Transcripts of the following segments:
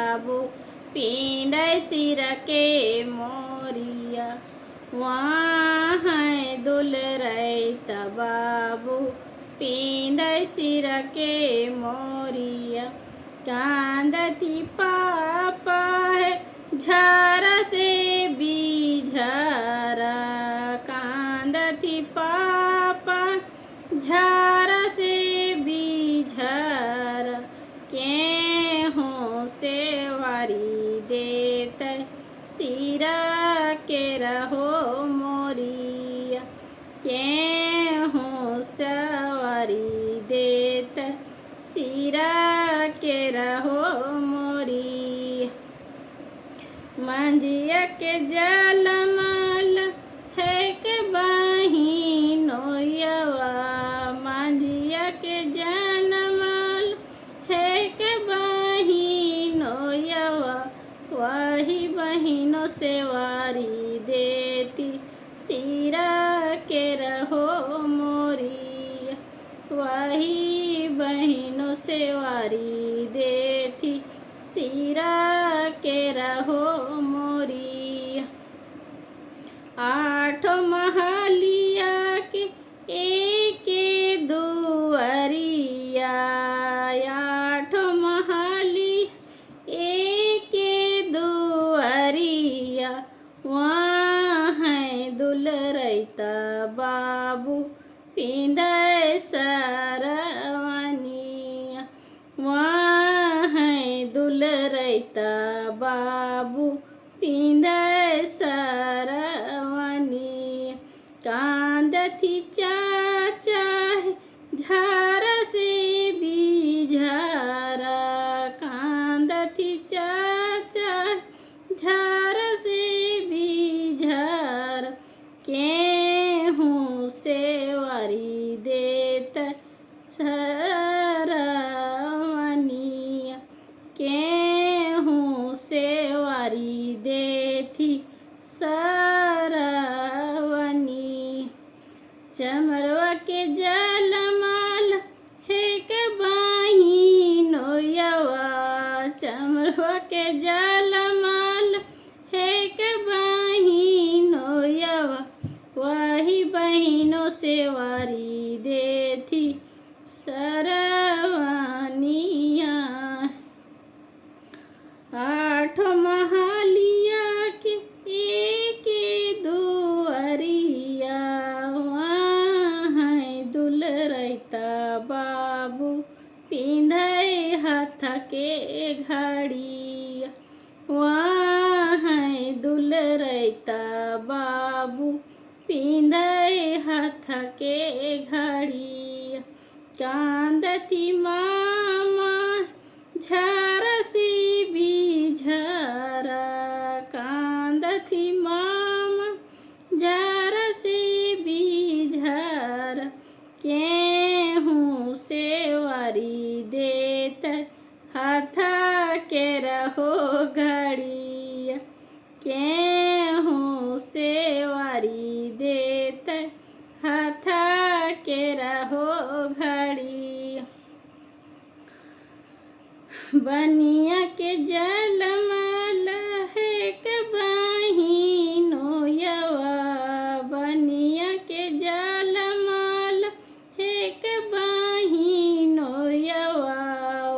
बाबू पींदै सिर के मोरिया। वहाँ है दुलरैत बाबू पींदै सिर के मोरिया। कांदती पापा है झारा से बीझारा। कांदती पापा झारा से बीझारा। केहूँ सेवारी देत सिरा के रहो मोरिया। केहूँ सवारी देत सिरा के रहो मोरिया। मंजिया के जलमल है के बहिनोयवा। मंजिया के जनमल है के बहिनोयवा। वही बहिनो सेवारी देती सिरा के रहो मोरिया। वही बहिनो सेवारी देती सिरा के रहो मोरिया। आठ महलिया के एके दुआरिया। आठ महली एके दुआरिया। वहाँ है दुलरैत बाबू पींदै सरवनिया। वहाँ है दुलरैत बाबू पींदै सरवनिया। कांदती चाचा है झारा से बीझारा। कांदती चाचा झारा से बीझारा। केहूँ सेवारी देत सरवनिया। केहूँ सेवारी देती सरवनिया। चमरवा के जलमल है के बहिनोयवा। चमरवा के जलमल है के बहिनोयवा। वही बहिनो सेवारी देती सरवनिया। आठ महलिया के एके दुआरिया। वहाँ है दुलरैत बाबू पींदै हाथ के घड़िया। वहाँ है दुलरैत बाबू पींदै हाथ के घड़िया। कांदती मामा झारा से बीझारा। कांदती मामा झारा से बीझारा। केहूँ सेवारी देत हाथ के रहो घड़िया। केहूँ सेवारी देत हाथ के रहो घड़िया। बनिया के जलमल है के बहिनोयवा। बनिया के जलमल है के बहिनोयवा।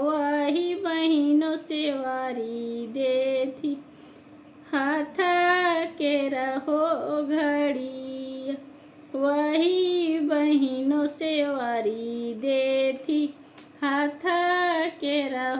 वही बहिनो सेवारी देती हाथ के रहो घड़िया। वही बहिनो सेवारी देती हाथ के रहो।